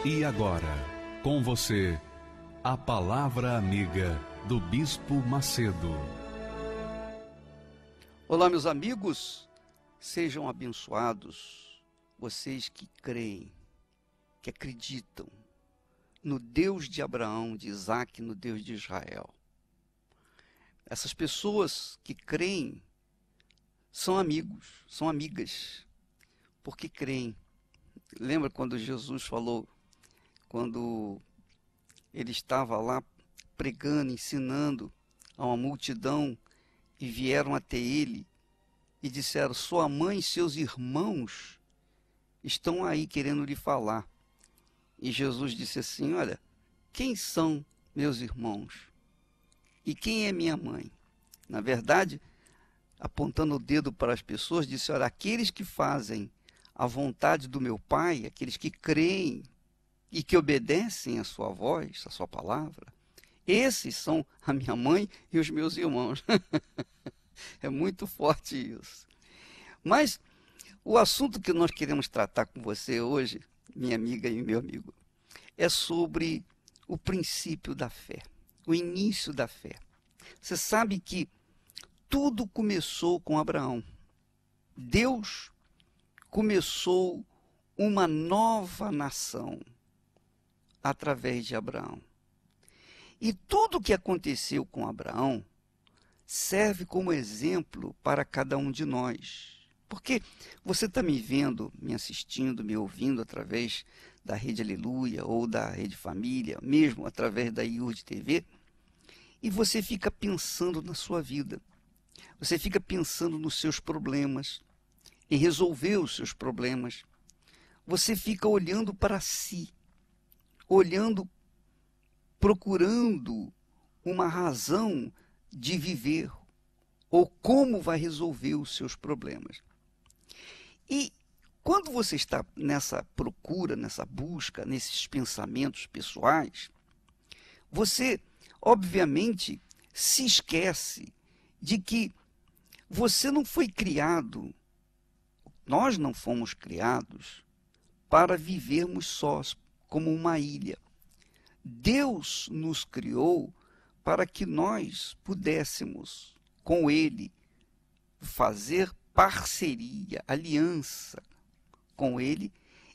E agora, com você, a Palavra Amiga do Bispo Macedo. Olá, meus amigos, sejam abençoados, vocês que creem, que acreditam no Deus de Abraão, de Isaac, no Deus de Israel. Essas pessoas que creem são amigos, são amigas, porque creem. Lembra quando Jesus falou, quando ele estava lá pregando, ensinando a uma multidão, e vieram até ele e disseram: sua mãe e seus irmãos estão aí querendo lhe falar. E Jesus disse assim: olha, quem são meus irmãos? E quem é minha mãe? Na verdade, apontando o dedo para as pessoas, disse: olha, aqueles que fazem a vontade do meu Pai, aqueles que creem e que obedecem a sua voz, a sua palavra, esses são a minha mãe e os meus irmãos. É muito forte isso. Mas o assunto que nós queremos tratar com você hoje, minha amiga e meu amigo, é sobre o princípio da fé, o início da fé. Você sabe que tudo começou com Abraão. Deus começou uma nova nação através de Abraão. E tudo o que aconteceu com Abraão serve como exemplo para cada um de nós. Porque você está me vendo, me assistindo, me ouvindo através da Rede Aleluia ou da Rede Família, mesmo através da IURD TV, e você fica pensando na sua vida. Você fica pensando nos seus problemas, em resolver os seus problemas. Você fica olhando para si, olhando, procurando uma razão de viver, ou como vai resolver os seus problemas. E quando você está nessa procura, nessa busca, nesses pensamentos pessoais, você, obviamente, se esquece de que você não foi criado, nós não fomos criados para vivermos sós, como uma ilha. Deus nos criou para que nós pudéssemos, com Ele, fazer parceria, aliança com Ele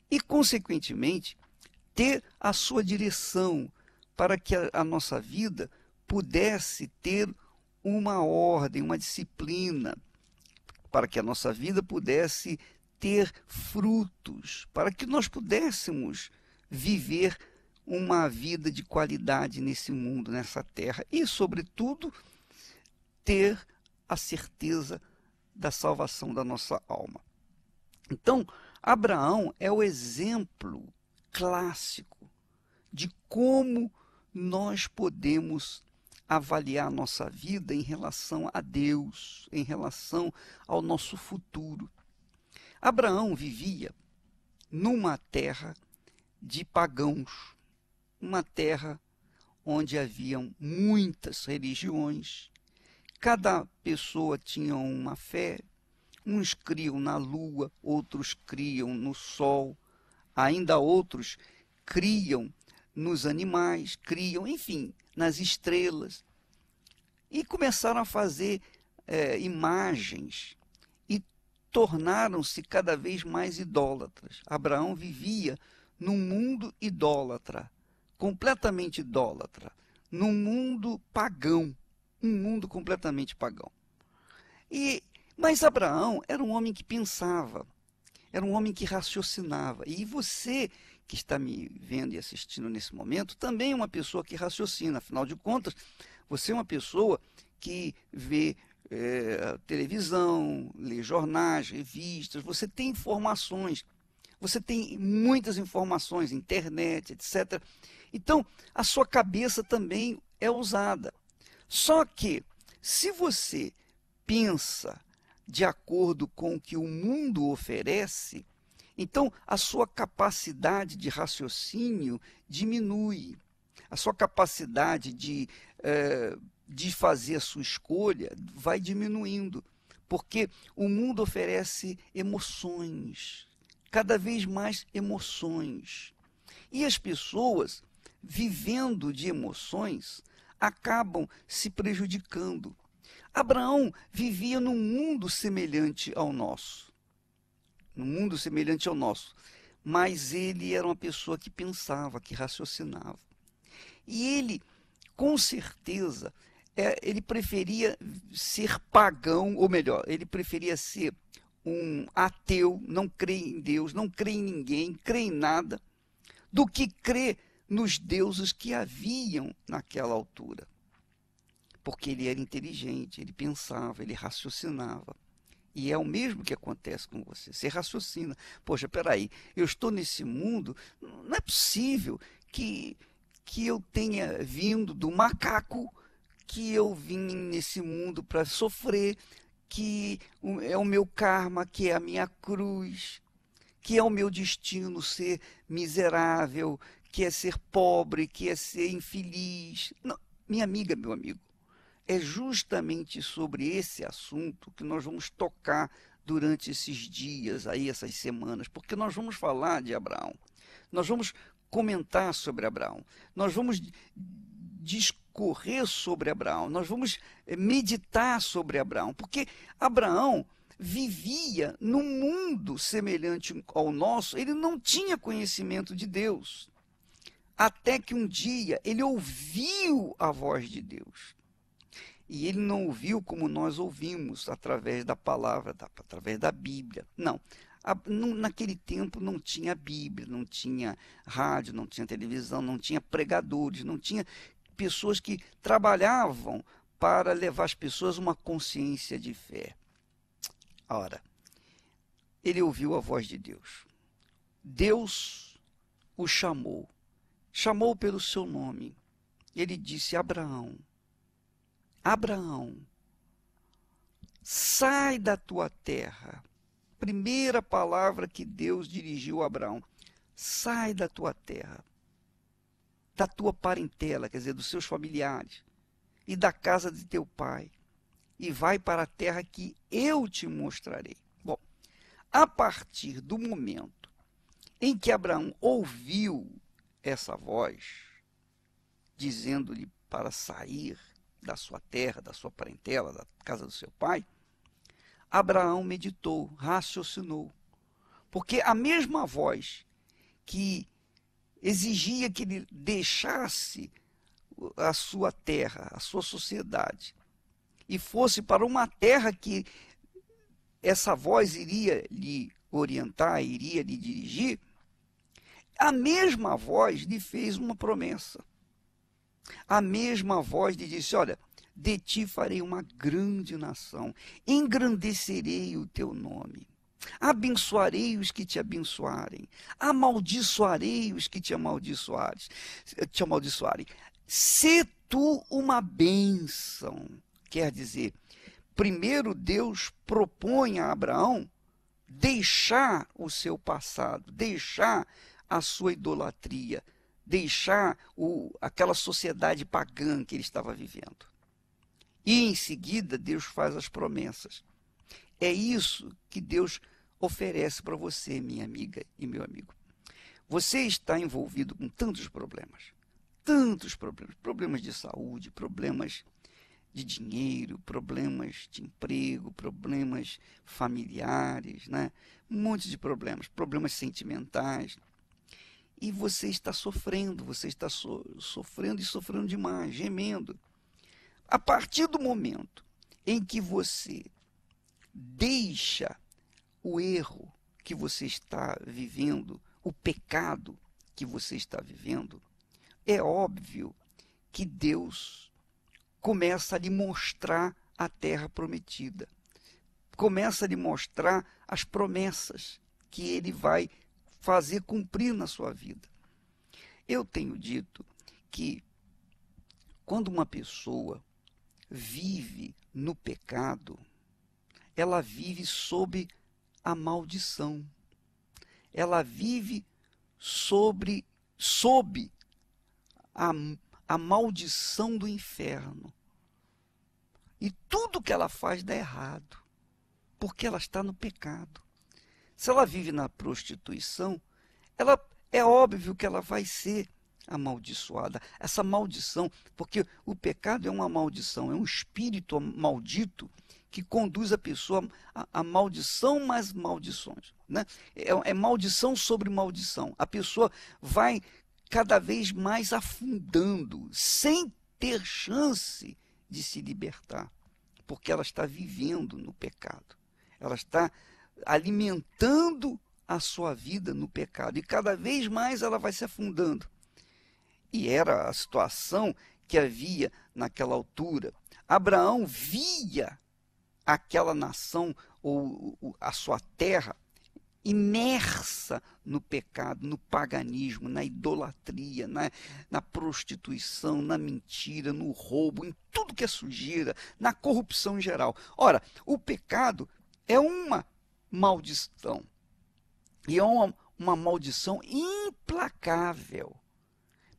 e, consequentemente, ter a sua direção para que a nossa vida pudesse ter uma ordem, uma disciplina, para que a nossa vida pudesse ter frutos, para que nós pudéssemos viver uma vida de qualidade nesse mundo, nessa terra, e, sobretudo, ter a certeza da salvação da nossa alma. Então, Abraão é o exemplo clássico de como nós podemos avaliar a nossa vida em relação a Deus, em relação ao nosso futuro. Abraão vivia numa terra de pagãos, uma terra onde haviam muitas religiões. Cada pessoa tinha uma fé. Uns criam na lua, outros criam no sol, ainda outros criam nos animais, criam, enfim, nas estrelas. E começaram a fazer imagens e tornaram-se cada vez mais idólatras. Abraão vivia num mundo idólatra, completamente idólatra, num mundo pagão, um mundo completamente pagão. Mas Abraão era um homem que pensava, era um homem que raciocinava. E você que está me vendo e assistindo nesse momento, também é uma pessoa que raciocina. Afinal de contas, você é uma pessoa que vê televisão, lê jornais, revistas, você tem informações. Você tem muitas informações, internet, etc. Então, a sua cabeça também é usada. Só que, se você pensa de acordo com o que o mundo oferece, então a sua capacidade de raciocínio diminui. A sua capacidade de fazer a sua escolha vai diminuindo, porque o mundo oferece emoções, cada vez mais emoções. E as pessoas, vivendo de emoções, acabam se prejudicando. Abraão vivia num mundo semelhante ao nosso. Num mundo semelhante ao nosso. Mas ele era uma pessoa que pensava, que raciocinava. E ele, com certeza, ele preferia ser pagão, ou melhor, ele preferia ser um ateu, não crê em Deus, não crê em ninguém, crê em nada, do que crer nos deuses que haviam naquela altura. Porque ele era inteligente, ele pensava, ele raciocinava. E é o mesmo que acontece com você. Você raciocina. Poxa, peraí, eu estou nesse mundo, não é possível que eu tenha vindo do macaco, que eu vim nesse mundo para sofrer, que é o meu karma, que é a minha cruz, que é o meu destino ser miserável, que é ser pobre, que é ser infeliz. Não, minha amiga, meu amigo, é justamente sobre esse assunto que nós vamos tocar durante esses dias, aí, essas semanas, porque nós vamos falar de Abraão, nós vamos comentar sobre Abraão, nós vamos discorrer sobre Abraão, nós vamos meditar sobre Abraão, porque Abraão vivia num mundo semelhante ao nosso, ele não tinha conhecimento de Deus, até que um dia ele ouviu a voz de Deus. E ele não ouviu como nós ouvimos, através da palavra, através da Bíblia. Não. Naquele tempo não tinha Bíblia, não tinha rádio, não tinha televisão, não tinha pregadores, não tinha pessoas que trabalhavam para levar as pessoas a uma consciência de fé. Ora, ele ouviu a voz de Deus. Deus o chamou pelo seu nome. Ele disse: Abraão, Abraão, sai da tua terra. Primeira palavra que Deus dirigiu a Abraão: sai da tua terra, da tua parentela, quer dizer, dos seus familiares, e da casa de teu pai, e vai para a terra que eu te mostrarei. Bom, a partir do momento em que Abraão ouviu essa voz, dizendo-lhe para sair da sua terra, da sua parentela, da casa do seu pai, Abraão meditou, raciocinou. Porque a mesma voz que exigia que ele deixasse a sua terra, a sua sociedade, e fosse para uma terra que essa voz iria lhe orientar, iria lhe dirigir, a mesma voz lhe fez uma promessa. A mesma voz lhe disse: olha, de ti farei uma grande nação, engrandecerei o teu nome, abençoarei os que te abençoarem, amaldiçoarei os que te amaldiçoarem. Se tu uma bênção. Quer dizer, primeiro Deus propõe a Abraão deixar o seu passado, deixar a sua idolatria, deixar aquela sociedade pagã que ele estava vivendo. E em seguida Deus faz as promessas. É isso que Deus oferece para você, minha amiga e meu amigo. Você está envolvido com tantos problemas, problemas de saúde, problemas de dinheiro, problemas de emprego, problemas familiares, né? Um monte de problemas sentimentais. E você está sofrendo, sofrendo e sofrendo demais, gemendo. A partir do momento em que você deixa o erro que você está vivendo, o pecado que você está vivendo, é óbvio que Deus começa a lhe mostrar a terra prometida, começa a lhe mostrar as promessas que ele vai fazer cumprir na sua vida. Eu tenho dito que quando uma pessoa vive no pecado, ela vive sob a maldição. Ela vive sob a maldição do inferno. E tudo que ela faz dá errado, porque ela está no pecado. Se ela vive na prostituição, é óbvio que ela vai ser amaldiçoada. Essa maldição, porque o pecado é uma maldição, é um espírito maldito que conduz a pessoa a maldição mais maldições, né? É maldição sobre maldição. A pessoa vai cada vez mais afundando, sem ter chance de se libertar, porque ela está vivendo no pecado. Ela está alimentando a sua vida no pecado, e cada vez mais ela vai se afundando. E era a situação que havia naquela altura. Abraão via aquela nação, ou a sua terra, imersa no pecado, no paganismo, na idolatria, na prostituição, na mentira, no roubo, em tudo que é sujeira, na corrupção em geral. Ora, o pecado é uma maldição. E é uma maldição implacável,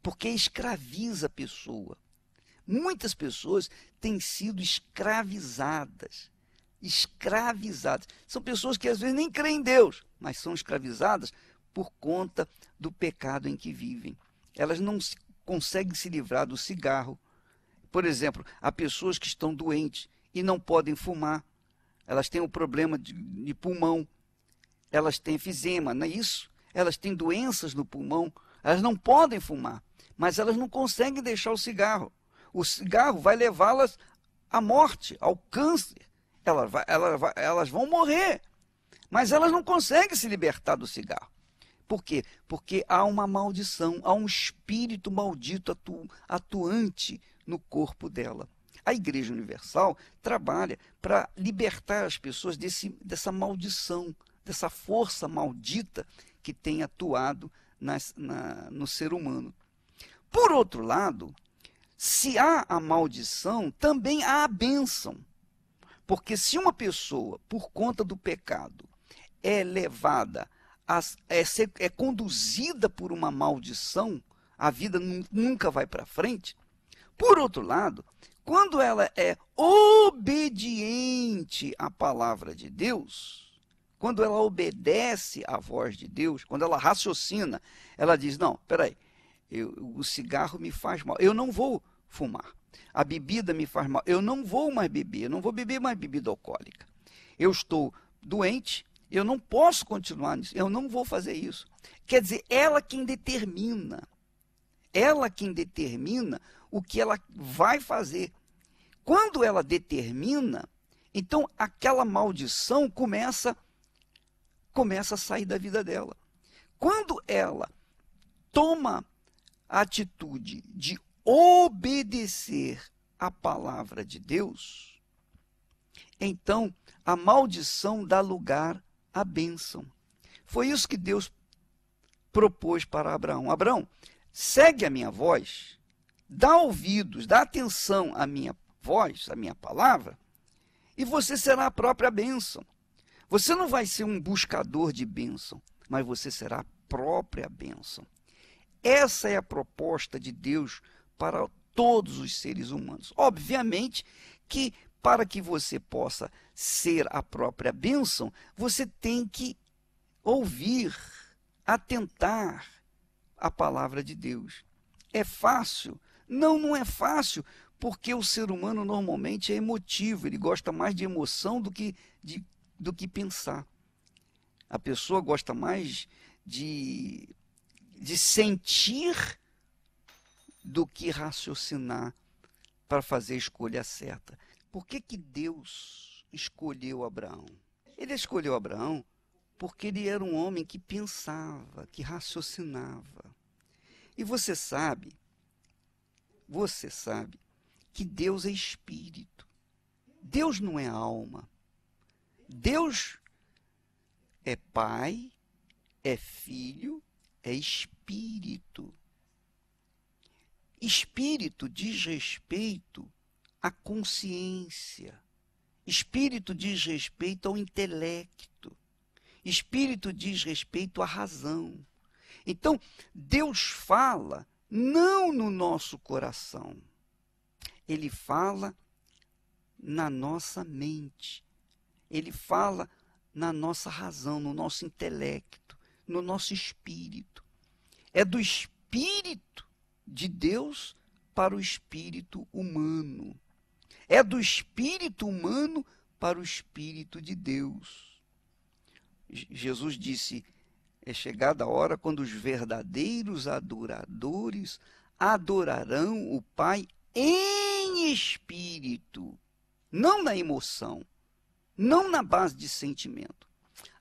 porque escraviza a pessoa. Muitas pessoas têm sido escravizadas. São pessoas que às vezes nem creem em Deus, mas são escravizadas por conta do pecado em que vivem. Elas não conseguem se livrar do cigarro. Por exemplo, há pessoas que estão doentes e não podem fumar. Elas têm um problema de pulmão. Elas têm efizema, não é isso? Elas têm doenças no pulmão. Elas não podem fumar, mas elas não conseguem deixar o cigarro. O cigarro vai levá-las à morte, ao câncer. Elas vão morrer, mas elas não conseguem se libertar do cigarro. Por quê? Porque há uma maldição, há um espírito maldito atuante no corpo dela. A Igreja Universal trabalha para libertar as pessoas dessa maldição, dessa força maldita que tem atuado no ser humano. Por outro lado, se há a maldição, também há a bênção. Porque se uma pessoa, por conta do pecado, é levada, é conduzida por uma maldição, a vida nunca vai para frente. Por outro lado, quando ela é obediente à palavra de Deus, quando ela obedece à voz de Deus, quando ela raciocina, ela diz, não, peraí, o cigarro me faz mal, eu não vou fumar. A bebida me faz mal, eu não vou mais beber, eu não vou beber mais bebida alcoólica. Eu estou doente, eu não posso continuar nisso, eu não vou fazer isso. Quer dizer, ela quem determina o que ela vai fazer. Quando ela determina, então aquela maldição começa a sair da vida dela. Quando ela toma a atitude de obedecer à palavra de Deus, então a maldição dá lugar à bênção. Foi isso que Deus propôs para Abraão. Abraão, segue a minha voz, dá ouvidos, dá atenção à minha voz, à minha palavra, e você será a própria bênção. Você não vai ser um buscador de bênção, mas você será a própria bênção. Essa é a proposta de Deus para todos os seres humanos. Obviamente que para que você possa ser a própria bênção, você tem que ouvir, atentar à palavra de Deus. É fácil? Não, não é fácil, porque o ser humano normalmente é emotivo, ele gosta mais de emoção do que pensar. A pessoa gosta mais de sentir do que raciocinar para fazer a escolha certa. Por que Deus escolheu Abraão? Ele escolheu Abraão porque ele era um homem que pensava, que raciocinava. E você sabe que Deus é espírito. Deus não é alma. Deus é Pai, é Filho, é Espírito. Espírito diz respeito à consciência. Espírito diz respeito ao intelecto. Espírito diz respeito à razão. Então, Deus fala não no nosso coração. Ele fala na nossa mente. Ele fala na nossa razão, no nosso intelecto, no nosso espírito. É do espírito de Deus para o espírito humano. É do espírito humano para o espírito de Deus. Jesus disse: é chegada a hora quando os verdadeiros adoradores adorarão o Pai em espírito, não na emoção, não na base de sentimento.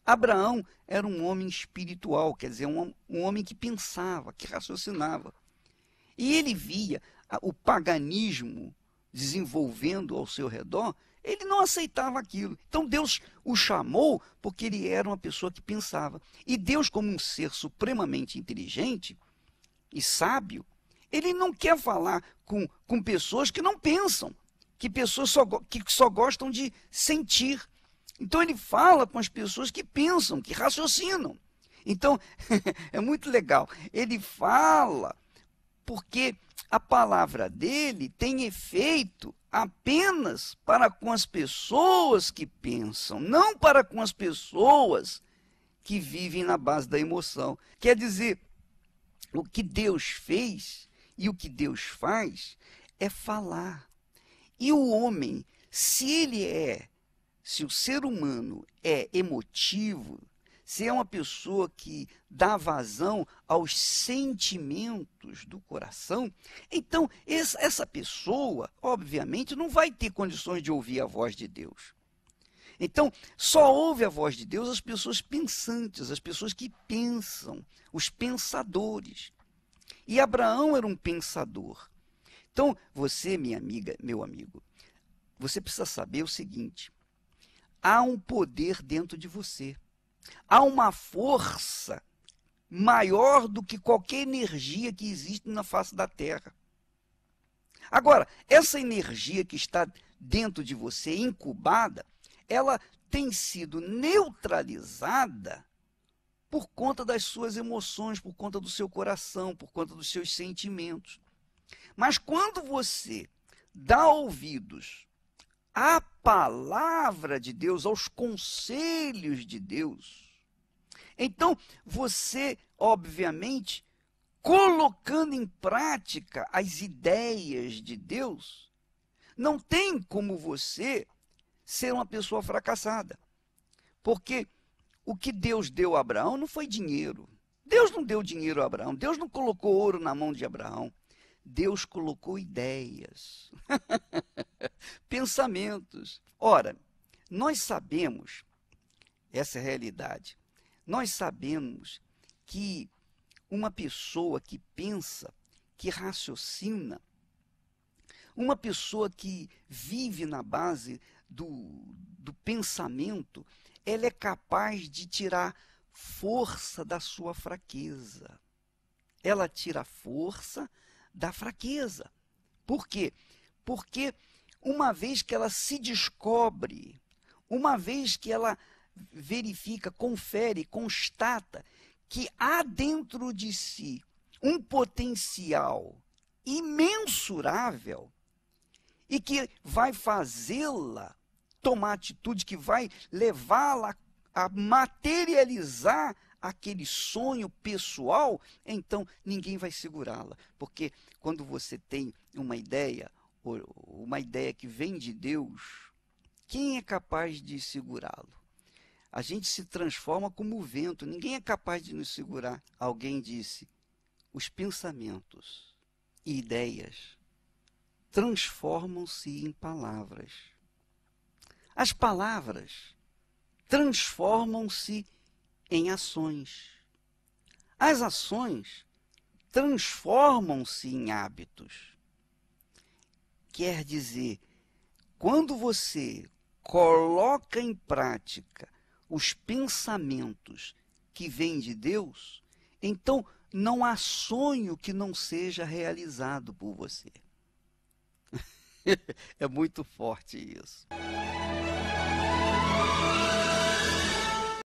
Abraão era um homem espiritual, quer dizer, um homem que pensava, que raciocinava. E ele via o paganismo desenvolvendo ao seu redor, ele não aceitava aquilo. Então Deus o chamou porque ele era uma pessoa que pensava. E Deus, como um ser supremamente inteligente e sábio, ele não quer falar com pessoas que não pensam, que só gostam de sentir. Então ele fala com as pessoas que pensam, que raciocinam. Então é muito legal. Ele fala porque a palavra dele tem efeito apenas para com as pessoas que pensam, não para com as pessoas que vivem na base da emoção. Quer dizer, o que Deus fez e o que Deus faz é falar. E o homem, se o ser humano é emotivo, se é uma pessoa que dá vazão aos sentimentos do coração, então essa pessoa, obviamente, não vai ter condições de ouvir a voz de Deus. Então, só ouve a voz de Deus as pessoas pensantes, as pessoas que pensam, os pensadores. E Abraão era um pensador. Então, você, minha amiga, meu amigo, você precisa saber o seguinte: há um poder dentro de você. Há uma força maior do que qualquer energia que existe na face da Terra. Agora, essa energia que está dentro de você, incubada, ela tem sido neutralizada por conta das suas emoções, por conta do seu coração, por conta dos seus sentimentos. Mas quando você dá ouvidos à palavra de Deus, aos conselhos de Deus, então você, obviamente, colocando em prática as ideias de Deus, não tem como você ser uma pessoa fracassada. Porque o que Deus deu a Abraão não foi dinheiro. Deus não deu dinheiro a Abraão. Deus não colocou ouro na mão de Abraão. Deus colocou ideias, pensamentos. Ora, nós sabemos, essa é a realidade, nós sabemos que uma pessoa que pensa, que raciocina, uma pessoa que vive na base do pensamento, ela é capaz de tirar força da sua fraqueza. Ela tira força da fraqueza. Por quê? Porque uma vez que ela se descobre, uma vez que ela verifica, confere, constata que há dentro de si um potencial imensurável e que vai fazê-la tomar atitude, que vai levá-la a materializar aquele sonho pessoal, então ninguém vai segurá-la. Porque quando você tem uma ideia que vem de Deus, quem é capaz de segurá-lo? A gente se transforma como o vento, ninguém é capaz de nos segurar. Alguém disse: os pensamentos e ideias transformam-se em palavras. As palavras transformam-se em ações. As ações transformam-se em hábitos. Quer dizer, quando você coloca em prática os pensamentos que vêm de Deus, então não há sonho que não seja realizado por você. É muito forte isso.